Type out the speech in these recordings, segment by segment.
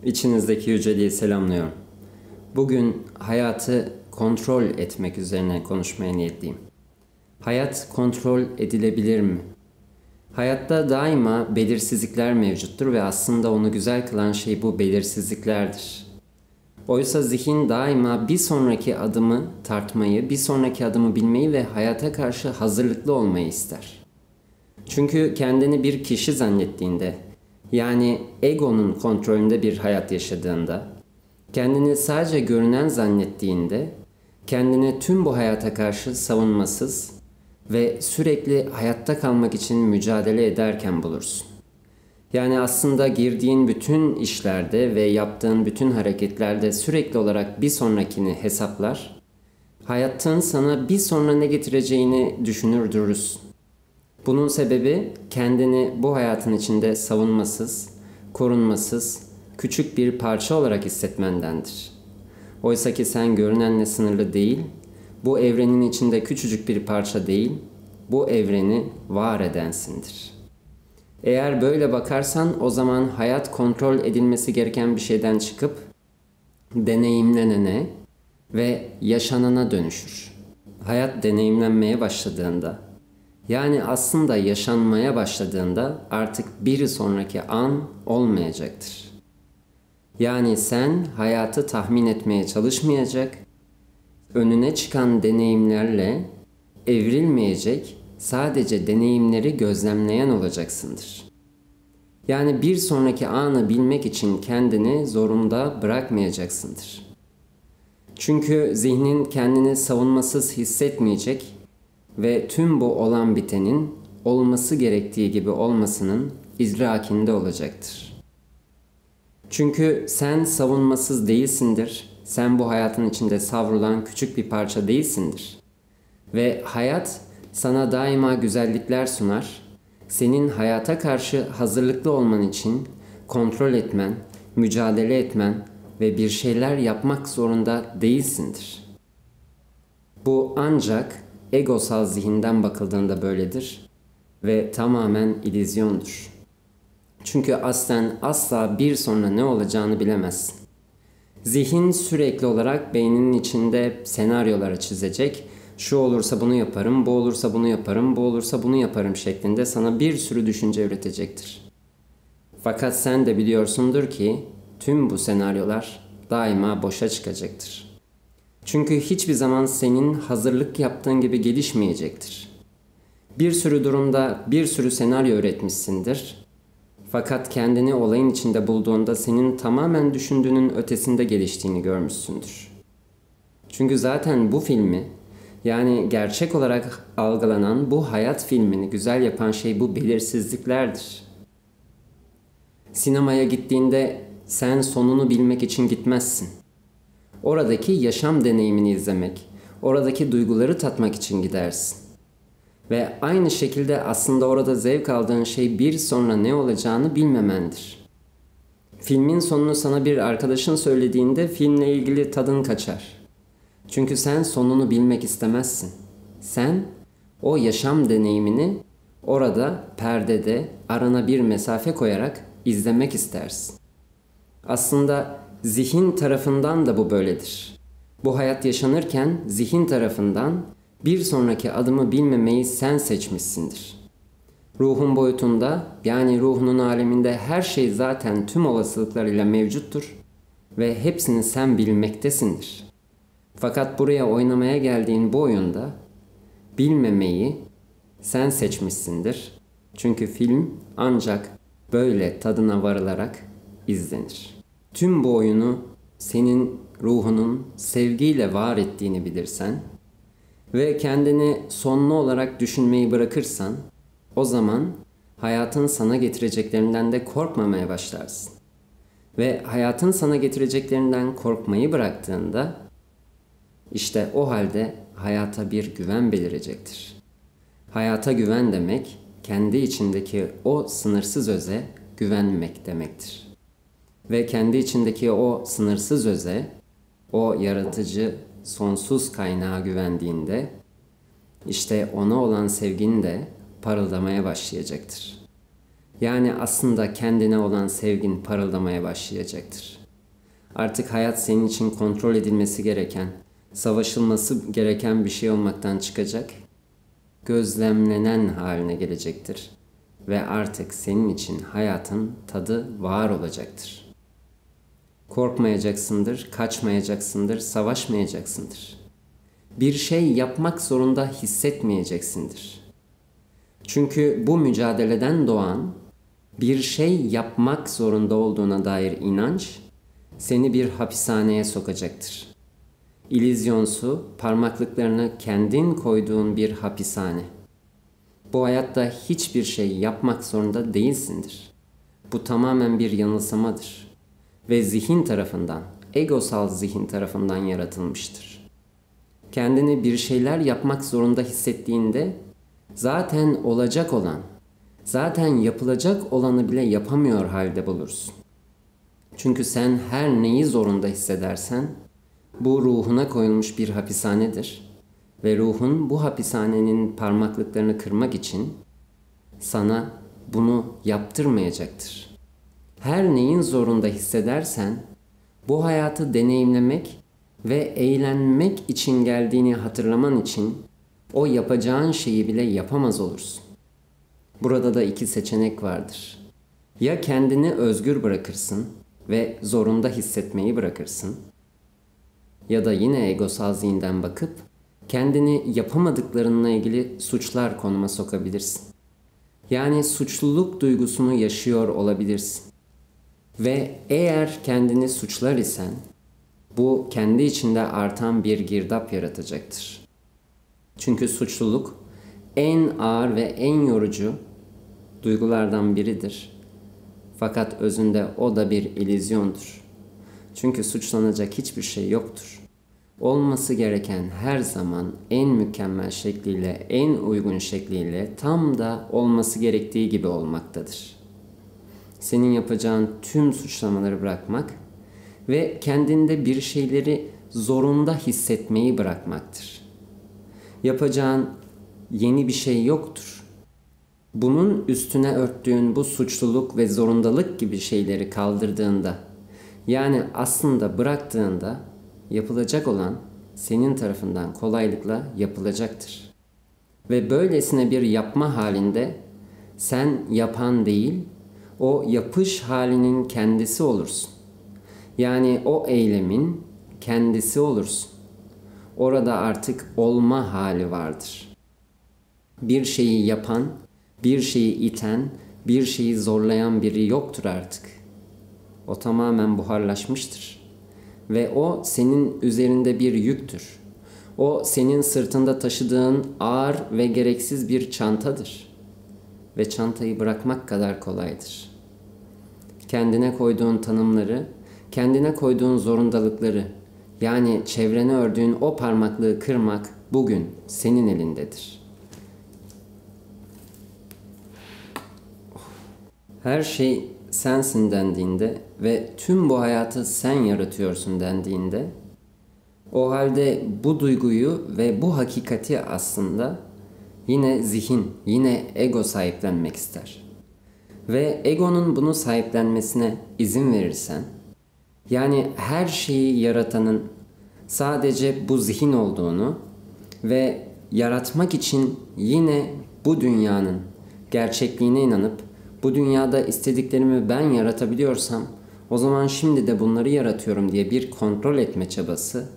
İçinizdeki yüceliği selamlıyorum. Bugün hayatı kontrol etmek üzerine konuşmaya niyetliyim. Hayat kontrol edilebilir mi? Hayatta daima belirsizlikler mevcuttur ve aslında onu güzel kılan şey bu belirsizliklerdir. Oysa zihin daima bir sonraki adımı tartmayı, bir sonraki adımı bilmeyi ve hayata karşı hazırlıklı olmayı ister. Çünkü kendini bir kişi zannettiğinde, yani egonun kontrolünde bir hayat yaşadığında, kendini sadece görünen zannettiğinde, kendini tüm bu hayata karşı savunmasız ve sürekli hayatta kalmak için mücadele ederken bulursun. Yani aslında girdiğin bütün işlerde ve yaptığın bütün hareketlerde sürekli olarak bir sonrakini hesaplar, hayatın sana bir sonra ne getireceğini düşünür durursun. Bunun sebebi kendini bu hayatın içinde savunmasız, korunmasız, küçük bir parça olarak hissetmendendir. Oysa ki sen görünenle sınırlı değil, bu evrenin içinde küçücük bir parça değil, bu evreni var edensindir. Eğer böyle bakarsan o zaman hayat kontrol edilmesi gereken bir şeyden çıkıp deneyimlenene ve yaşanana dönüşür. Hayat deneyimlenmeye başladığında, yani aslında yaşanmaya başladığında artık bir sonraki an olmayacaktır. Yani sen hayatı tahmin etmeye çalışmayacak, önüne çıkan deneyimlerle evrilmeyecek, sadece deneyimleri gözlemleyen olacaksındır. Yani bir sonraki anı bilmek için kendini zorunda bırakmayacaksındır. Çünkü zihnin kendini savunmasız hissetmeyecek ve tüm bu olan bitenin olması gerektiği gibi olmasının idrakinde olacaktır. Çünkü sen savunmasız değilsindir, sen bu hayatın içinde savrulan küçük bir parça değilsindir. Ve hayat sana daima güzellikler sunar, senin hayata karşı hazırlıklı olman için kontrol etmen, mücadele etmen ve bir şeyler yapmak zorunda değilsindir. Bu ancak egosal zihinden bakıldığında böyledir ve tamamen illüzyondur. Çünkü aslen asla bir sonra ne olacağını bilemezsin. Zihin sürekli olarak beyninin içinde senaryoları çizecek, şu olursa bunu yaparım, bu olursa bunu yaparım, bu olursa bunu yaparım şeklinde sana bir sürü düşünce üretecektir. Fakat sen de biliyorsundur ki tüm bu senaryolar daima boşa çıkacaktır. Çünkü hiçbir zaman senin hazırlık yaptığın gibi gelişmeyecektir. Bir sürü durumda bir sürü senaryo üretmişsindir. Fakat kendini olayın içinde bulduğunda senin tamamen düşündüğünün ötesinde geliştiğini görmüşsündür. Çünkü zaten bu filmi, yani gerçek olarak algılanan bu hayat filmini güzel yapan şey bu belirsizliklerdir. Sinemaya gittiğinde sen sonunu bilmek için gitmezsin. Oradaki yaşam deneyimini izlemek, oradaki duyguları tatmak için gidersin. Ve aynı şekilde aslında orada zevk aldığın şey bir sonra ne olacağını bilmemendir. Filmin sonunu sana bir arkadaşın söylediğinde filmle ilgili tadın kaçar. Çünkü sen sonunu bilmek istemezsin. Sen o yaşam deneyimini orada perdede arana bir mesafe koyarak izlemek istersin. Aslında zihin tarafından da bu böyledir. Bu hayat yaşanırken zihin tarafından bir sonraki adımı bilmemeyi sen seçmişsindir. Ruhun boyutunda, yani ruhunun aleminde her şey zaten tüm olasılıklarıyla mevcuttur ve hepsini sen bilmektesindir. Fakat buraya oynamaya geldiğin bu oyunda bilmemeyi sen seçmişsindir. Çünkü film ancak böyle tadına varılarak izlenir. Tüm bu oyunu senin ruhunun sevgiyle var ettiğini bilirsen ve kendini sonlu olarak düşünmeyi bırakırsan, o zaman hayatın sana getireceklerinden de korkmamaya başlarsın. Ve hayatın sana getireceklerinden korkmayı bıraktığında, işte o halde hayata bir güven belirecektir. Hayata güven demek, kendi içindeki o sınırsız öze güvenmek demektir. Ve kendi içindeki o sınırsız öze, o yaratıcı, sonsuz kaynağa güvendiğinde, işte ona olan sevgin de parıldamaya başlayacaktır. Yani aslında kendine olan sevgin parıldamaya başlayacaktır. Artık hayat senin için kontrol edilmesi gereken, savaşılması gereken bir şey olmaktan çıkacak, gözlemlenen haline gelecektir. Ve artık senin için hayatın tadı var olacaktır. Korkmayacaksındır, kaçmayacaksındır, savaşmayacaksındır. Bir şey yapmak zorunda hissetmeyeceksindir. Çünkü bu mücadeleden doğan bir şey yapmak zorunda olduğuna dair inanç seni bir hapishaneye sokacaktır. İllüzyonsu, parmaklıklarını kendin koyduğun bir hapishane. Bu hayatta hiçbir şey yapmak zorunda değilsindir. Bu tamamen bir yanılsamadır. Ve zihin tarafından, egosal zihin tarafından yaratılmıştır. Kendini bir şeyler yapmak zorunda hissettiğinde zaten olacak olan, zaten yapılacak olanı bile yapamıyor halde bulursun. Çünkü sen her neyi zorunda hissedersen bu ruhuna koyulmuş bir hapishanedir. Ve ruhun bu hapishanenin parmaklıklarını kırmak için sana bunu yaptırmayacaktır. Her neyin zorunda hissedersen bu hayatı deneyimlemek ve eğlenmek için geldiğini hatırlaman için o yapacağın şeyi bile yapamaz olursun. Burada da iki seçenek vardır. Ya kendini özgür bırakırsın ve zorunda hissetmeyi bırakırsın, ya da yine egosal zihinden bakıp kendini yapamadıklarınla ilgili suçlar konuma sokabilirsin. Yani suçluluk duygusunu yaşıyor olabilirsin. Ve eğer kendini suçlar isen bu kendi içinde artan bir girdap yaratacaktır. Çünkü suçluluk en ağır ve en yorucu duygulardan biridir. Fakat özünde o da bir illüzyondur. Çünkü suçlanacak hiçbir şey yoktur. Olması gereken her zaman en mükemmel şekliyle, en uygun şekliyle tam da olması gerektiği gibi olmaktadır. Senin yapacağın tüm suçlamaları bırakmak ve kendinde bir şeyleri zorunda hissetmeyi bırakmaktır. Yapacağın yeni bir şey yoktur. Bunun üstüne örttüğün bu suçluluk ve zorundalık gibi şeyleri kaldırdığında, yani aslında bıraktığında yapılacak olan senin tarafından kolaylıkla yapılacaktır. Ve böylesine bir yapma halinde sen yapan değil, o yapış halinin kendisi olursun. Yani o eylemin kendisi olursun. Orada artık olma hali vardır. Bir şeyi yapan, bir şeyi iten, bir şeyi zorlayan biri yoktur artık. O tamamen buharlaşmıştır. Ve o senin üzerinde bir yüktür. O senin sırtında taşıdığın ağır ve gereksiz bir çantadır. Ve çantayı bırakmak kadar kolaydır. Kendine koyduğun tanımları, kendine koyduğun zorundalıkları, yani çevrene ördüğün o parmaklığı kırmak bugün senin elindedir. Her şey sensin dendiğinde ve tüm bu hayatı sen yaratıyorsun dendiğinde, o halde bu duyguyu ve bu hakikati aslında yine zihin, yine ego sahiplenmek ister. Ve egonun bunu sahiplenmesine izin verirsen, yani her şeyi yaratanın sadece bu zihin olduğunu ve yaratmak için yine bu dünyanın gerçekliğine inanıp bu dünyada istediklerimi ben yaratabiliyorsam o zaman şimdi de bunları yaratıyorum diye bir kontrol etme çabası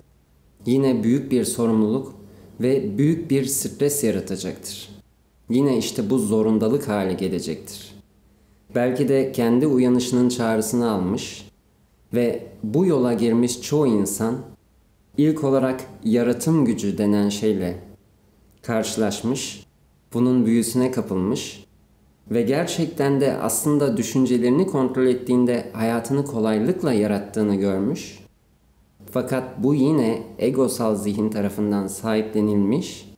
yine büyük bir sorumluluk ve büyük bir stres yaratacaktır. Yine işte bu zorundalık hale gelecektir. Belki de kendi uyanışının çağrısını almış ve bu yola girmiş çoğu insan ilk olarak yaratım gücü denen şeyle karşılaşmış, bunun büyüsüne kapılmış ve gerçekten de aslında düşüncelerini kontrol ettiğinde hayatını kolaylıkla yarattığını görmüş. Fakat bu yine egosal zihin tarafından sahiplenilmiş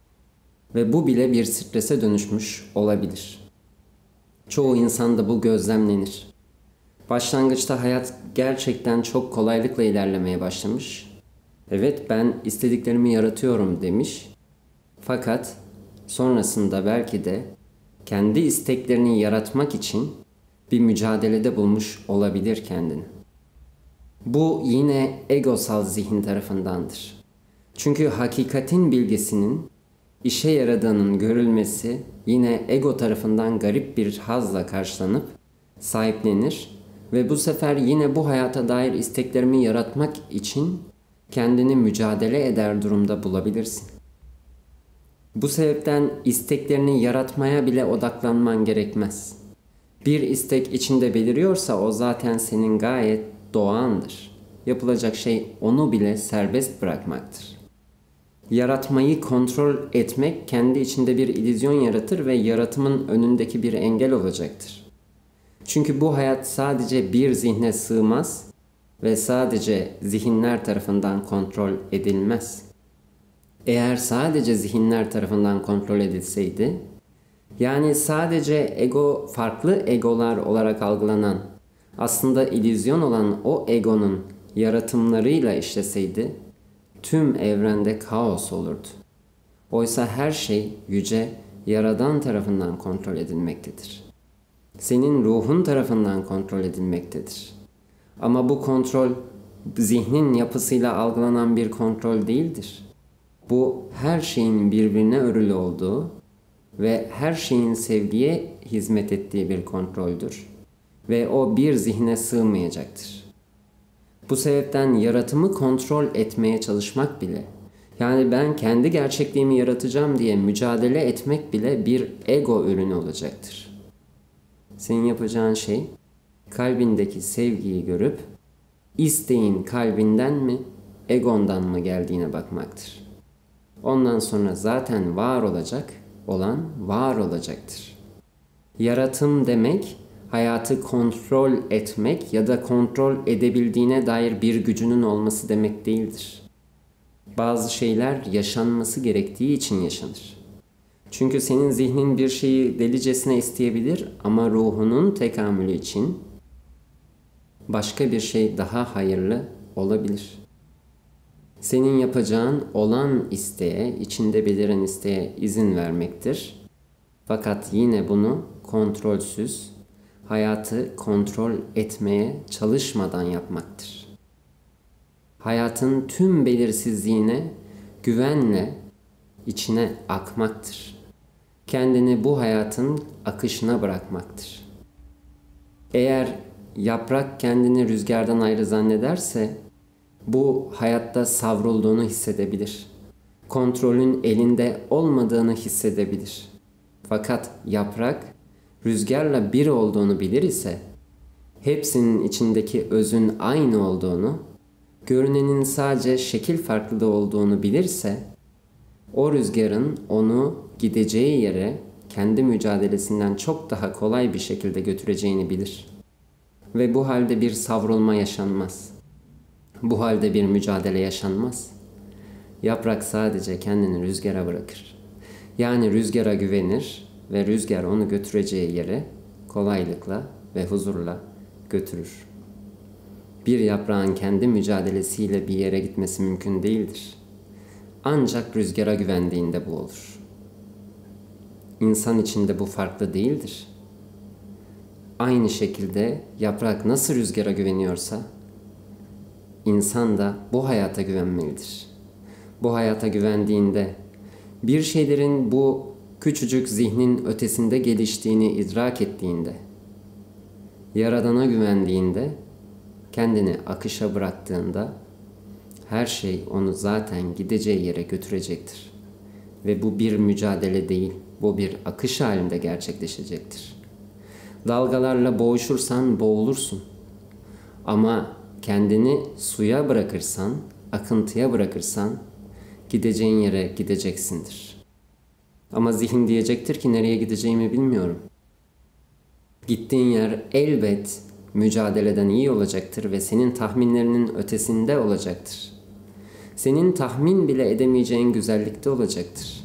ve bu bile bir strese dönüşmüş olabilir. Çoğu insanda bu gözlemlenir. Başlangıçta hayat gerçekten çok kolaylıkla ilerlemeye başlamış. Evet, ben istediklerimi yaratıyorum demiş. Fakat sonrasında belki de kendi isteklerini yaratmak için bir mücadelede bulmuş olabilir kendini. Bu yine egosal zihin tarafındandır. Çünkü hakikatin bilgisinin işe yaradığının görülmesi yine ego tarafından garip bir hazla karşılanıp sahiplenir ve bu sefer yine bu hayata dair isteklerimi yaratmak için kendini mücadele eder durumda bulabilirsin. Bu sebepten isteklerini yaratmaya bile odaklanman gerekmez. Bir istek içinde beliriyorsa o zaten senin gayet doğandır. Yapılacak şey onu bile serbest bırakmaktır. Yaratmayı kontrol etmek kendi içinde bir illüzyon yaratır ve yaratımın önündeki bir engel olacaktır. Çünkü bu hayat sadece bir zihne sığmaz ve sadece zihinler tarafından kontrol edilmez. Eğer sadece zihinler tarafından kontrol edilseydi, yani sadece farklı egolar olarak algılanan, aslında illüzyon olan o egonun yaratımlarıyla işleseydi, tüm evrende kaos olurdu. Oysa her şey yüce, yaradan tarafından kontrol edilmektedir. Senin ruhun tarafından kontrol edilmektedir. Ama bu kontrol, zihnin yapısıyla algılanan bir kontrol değildir. Bu her şeyin birbirine örülü olduğu ve her şeyin sevgiye hizmet ettiği bir kontroldür. Ve o bir zihne sığmayacaktır. Bu sebepten yaratımı kontrol etmeye çalışmak bile, yani ben kendi gerçekliğimi yaratacağım diye mücadele etmek bile bir ego ürünü olacaktır. Senin yapacağın şey, kalbindeki sevgiyi görüp, isteğin kalbinden mi, egondan mı geldiğine bakmaktır. Ondan sonra zaten var olacak olan var olacaktır. Yaratım demek, hayatı kontrol etmek ya da kontrol edebildiğine dair bir gücünün olması demek değildir. Bazı şeyler yaşanması gerektiği için yaşanır. Çünkü senin zihnin bir şeyi delicesine isteyebilir ama ruhunun tekamülü için başka bir şey daha hayırlı olabilir. Senin yapacağın olan isteğe, içinde beliren isteğe izin vermektir. Fakat yine bunu kontrolsüz, hayatı kontrol etmeye çalışmadan yapmaktır. Hayatın tüm belirsizliğine güvenle içine akmaktır. Kendini bu hayatın akışına bırakmaktır. Eğer yaprak kendini rüzgardan ayrı zannederse, bu hayatta savrulduğunu hissedebilir. Kontrolün elinde olmadığını hissedebilir. Fakat yaprak, rüzgarla bir olduğunu bilir ise, hepsinin içindeki özün aynı olduğunu, görünenin sadece şekil farklılığı olduğunu bilirse, o rüzgarın onu gideceği yere kendi mücadelesinden çok daha kolay bir şekilde götüreceğini bilir. Ve bu halde bir savrulma yaşanmaz. Bu halde bir mücadele yaşanmaz. Yaprak sadece kendini rüzgara bırakır. Yani rüzgara güvenir ve rüzgar onu götüreceği yere kolaylıkla ve huzurla götürür. Bir yaprağın kendi mücadelesiyle bir yere gitmesi mümkün değildir. Ancak rüzgara güvendiğinde bu olur. İnsan için de bu farklı değildir. Aynı şekilde yaprak nasıl rüzgara güveniyorsa, İnsan da bu hayata güvenmelidir. Bu hayata güvendiğinde, bir şeylerin bu küçücük zihnin ötesinde geliştiğini idrak ettiğinde, Yaradan'a güvendiğinde, kendini akışa bıraktığında, her şey onu zaten gideceği yere götürecektir. Ve bu bir mücadele değil, bu bir akış halinde gerçekleşecektir. Dalgalarla boğuşursan boğulursun. Ama kendini suya bırakırsan, akıntıya bırakırsan, gideceğin yere gideceksindir. Ama zihin diyecektir ki nereye gideceğimi bilmiyorum. Gittiğin yer elbet mücadeleden iyi olacaktır ve senin tahminlerinin ötesinde olacaktır. Senin tahmin bile edemeyeceğin güzellikte olacaktır.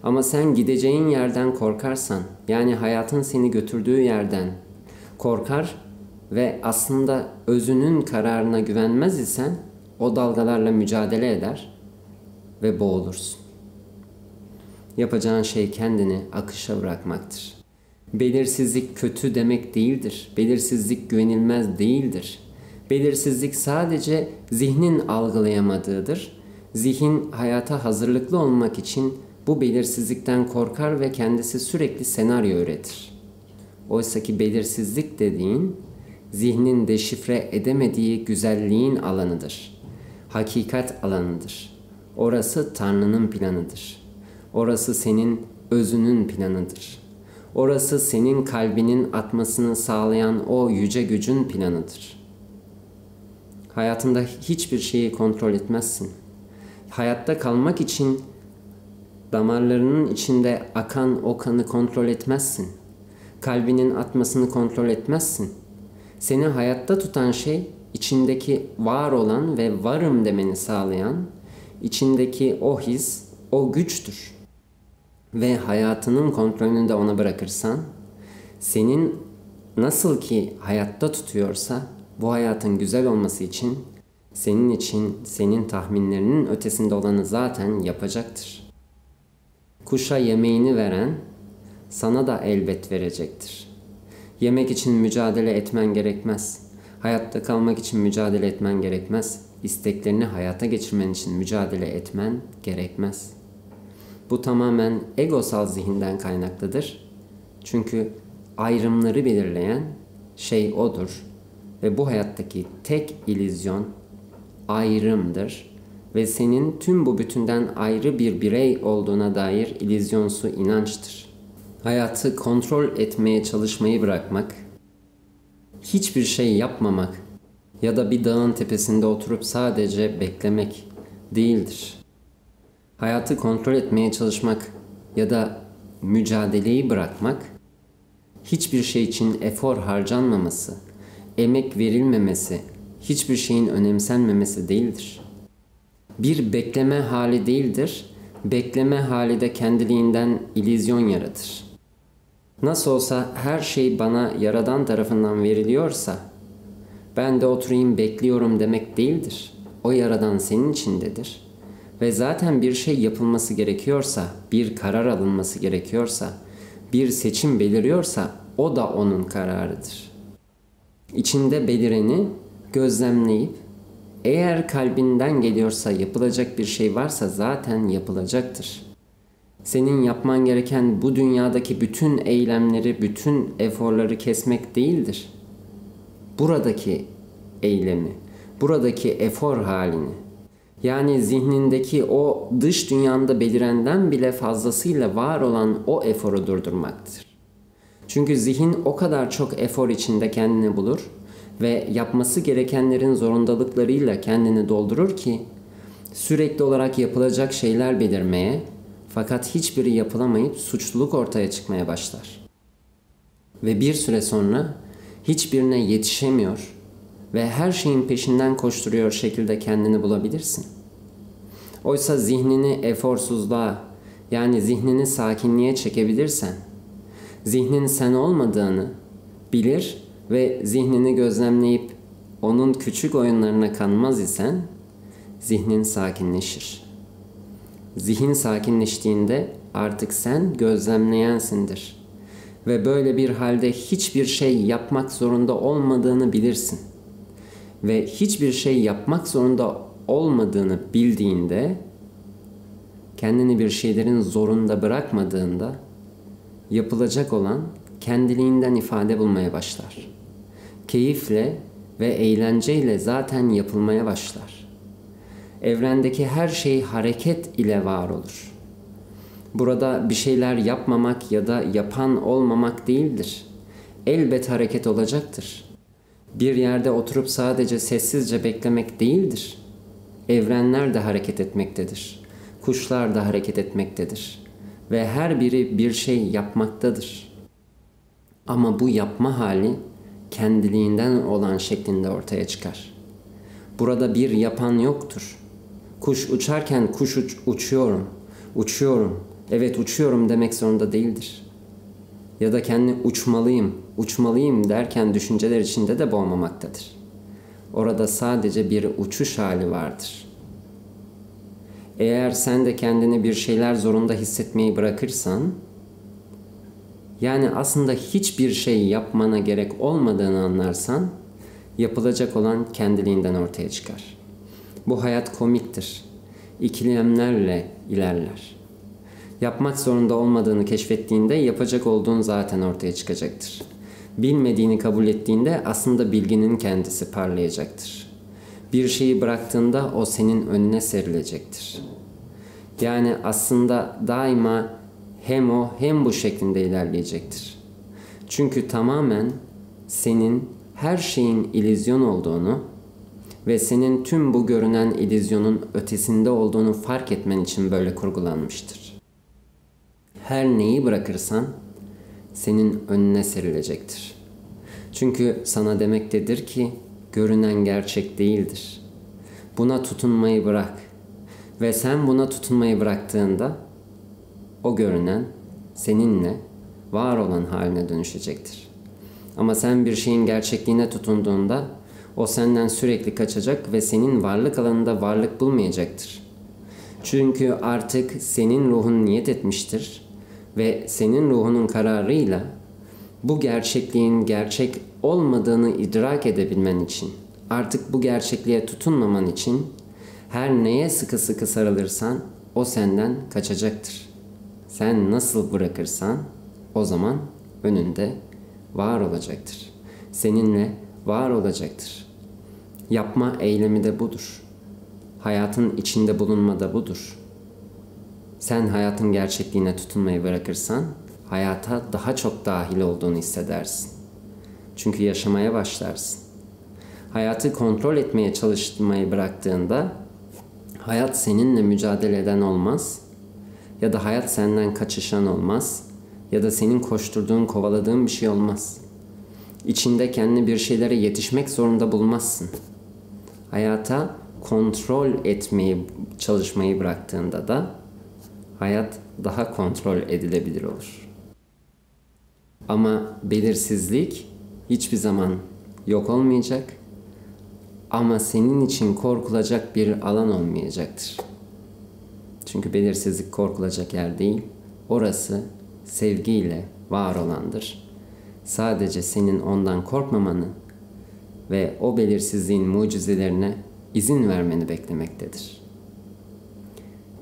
Ama sen gideceğin yerden korkarsan, yani hayatın seni götürdüğü yerden korkar ve aslında özünün kararına güvenmez isen o dalgalarla mücadele eder ve boğulursun. Yapacağın şey kendini akışa bırakmaktır. Belirsizlik kötü demek değildir. Belirsizlik güvenilmez değildir. Belirsizlik sadece zihnin algılayamadığıdır. Zihin hayata hazırlıklı olmak için bu belirsizlikten korkar ve kendisi sürekli senaryo üretir. Oysa ki belirsizlik dediğin zihnin deşifre edemediği güzelliğin alanıdır. Hakikat alanıdır. Orası Tanrı'nın planıdır. Orası senin özünün planıdır. Orası senin kalbinin atmasını sağlayan o yüce gücün planıdır. Hayatında hiçbir şeyi kontrol etmezsin. Hayatta kalmak için damarlarının içinde akan o kanı kontrol etmezsin. Kalbinin atmasını kontrol etmezsin. Seni hayatta tutan şey içindeki var olan ve varım demeni sağlayan, içindeki o his, o güçtür. Ve hayatının kontrolünü de ona bırakırsan, senin nasıl ki hayatta tutuyorsa, bu hayatın güzel olması için, senin tahminlerinin ötesinde olanı zaten yapacaktır. Kuşa yemeğini veren, sana da elbet verecektir. Yemek için mücadele etmen gerekmez. Hayatta kalmak için mücadele etmen gerekmez. İsteklerini hayata geçirmen için mücadele etmen gerekmez. Bu tamamen egosal zihinden kaynaklıdır. Çünkü ayrımları belirleyen şey odur. Ve bu hayattaki tek illüzyon ayrımdır. Ve senin tüm bu bütünden ayrı bir birey olduğuna dair illüzyonsu inançtır. Hayatı kontrol etmeye çalışmayı bırakmak, hiçbir şey yapmamak ya da bir dağın tepesinde oturup sadece beklemek değildir. Hayatı kontrol etmeye çalışmak ya da mücadeleyi bırakmak, hiçbir şey için efor harcanmaması, emek verilmemesi, hiçbir şeyin önemsenmemesi değildir. Bir bekleme hali değildir, bekleme hali de kendiliğinden illüzyon yaratır. Nasıl olsa her şey bana Yaradan tarafından veriliyorsa, ben de oturayım bekliyorum demek değildir. O Yaradan senin içindedir. Ve zaten bir şey yapılması gerekiyorsa, bir karar alınması gerekiyorsa, bir seçim beliriyorsa o da onun kararıdır. İçinde belireni gözlemleyip, eğer kalbinden geliyorsa yapılacak bir şey varsa zaten yapılacaktır. Senin yapman gereken bu dünyadaki bütün eylemleri, bütün eforları kesmek değildir. Buradaki eylemi, buradaki efor halini, yani zihnindeki o dış dünyanda belirenden bile fazlasıyla var olan o eforu durdurmaktır. Çünkü zihin o kadar çok efor içinde kendini bulur ve yapması gerekenlerin zorundalıklarıyla kendini doldurur ki sürekli olarak yapılacak şeyler belirmeye, fakat hiçbiri yapılamayıp suçluluk ortaya çıkmaya başlar. Ve bir süre sonra hiçbirine yetişemiyor ve her şeyin peşinden koşturuyor şekilde kendini bulabilirsin. Oysa zihnini eforsuzluğa, yani zihnini sakinliğe çekebilirsen, zihnin sen olmadığını bilir ve zihnini gözlemleyip onun küçük oyunlarına kanmaz isen, zihnin sakinleşir. Zihin sakinleştiğinde artık sen gözlemleyensindir. Ve böyle bir halde hiçbir şey yapmak zorunda olmadığını bilirsin. Ve hiçbir şey yapmak zorunda olmadığını bildiğinde, kendini bir şeylerin zorunda bırakmadığında, yapılacak olan kendiliğinden ifade bulmaya başlar. Keyifle ve eğlenceyle zaten yapılmaya başlar. Evrendeki her şey hareket ile var olur. Burada bir şeyler yapmamak ya da yapan olmamak değildir. Elbet hareket olacaktır. Bir yerde oturup sadece sessizce beklemek değildir. Evrenler de hareket etmektedir. Kuşlar da hareket etmektedir. Ve her biri bir şey yapmaktadır. Ama bu yapma hali kendiliğinden olan şeklinde ortaya çıkar. Burada bir yapan yoktur. Kuş uçarken uçuyorum, uçuyorum, evet uçuyorum demek zorunda değildir. Ya da kendini uçmalıyım derken düşünceler içinde de boğmamaktadır. Orada sadece bir uçuş hali vardır. Eğer sen de kendini bir şeyler zorunda hissetmeyi bırakırsan, Yani aslında hiçbir şey yapmana gerek olmadığını anlarsan, yapılacak olan kendiliğinden ortaya çıkar. Bu hayat komiktir. İkilemlerle ilerler. Yapmak zorunda olmadığını keşfettiğinde yapacak olduğun zaten ortaya çıkacaktır. Bilmediğini kabul ettiğinde aslında bilginin kendisi parlayacaktır. Bir şeyi bıraktığında o senin önüne serilecektir. Yani aslında daima hem o hem bu şeklinde ilerleyecektir. Çünkü tamamen senin her şeyin illüzyon olduğunu ve senin tüm bu görünen illüzyonun ötesinde olduğunu fark etmen için böyle kurgulanmıştır. Her neyi bırakırsan senin önüne serilecektir. Çünkü sana demektedir ki görünen gerçek değildir. Buna tutunmayı bırak ve sen buna tutunmayı bıraktığında o görünen seninle var olan haline dönüşecektir. Ama sen bir şeyin gerçekliğine tutunduğunda o senden sürekli kaçacak ve senin varlık alanında varlık bulmayacaktır. Çünkü artık senin ruhun niyet etmiştir ve senin ruhunun kararıyla bu gerçekliğin gerçek olmadığını idrak edebilmen için, artık bu gerçekliğe tutunmaman için her neye sıkı sıkı sarılırsan o senden kaçacaktır. Sen nasıl bırakırsan o zaman önünde var olacaktır. Seninle var olacaktır. Yapma eylemi de budur. Hayatın içinde bulunma da budur. Sen hayatın gerçekliğine tutunmayı bırakırsan hayata daha çok dahil olduğunu hissedersin. Çünkü yaşamaya başlarsın. Hayatı kontrol etmeye çalışmayı bıraktığında hayat seninle mücadele eden olmaz ya da hayat senden kaçışan olmaz ya da senin koşturduğun, kovaladığın bir şey olmaz. İçinde kendini bir şeylere yetişmek zorunda bulmazsın. Hayata kontrol etmeyi, çalışmayı bıraktığında da hayat daha kontrol edilebilir olur. Ama belirsizlik hiçbir zaman yok olmayacak ama senin için korkulacak bir alan olmayacaktır. Çünkü belirsizlik korkulacak yer değil, orası sevgiyle var olandır. Sadece senin ondan korkmamanı ve o belirsizliğin mucizelerine izin vermeni beklemektedir.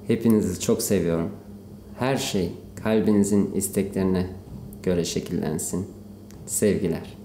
Hepinizi çok seviyorum. Her şey kalbinizin isteklerine göre şekillensin. Sevgiler.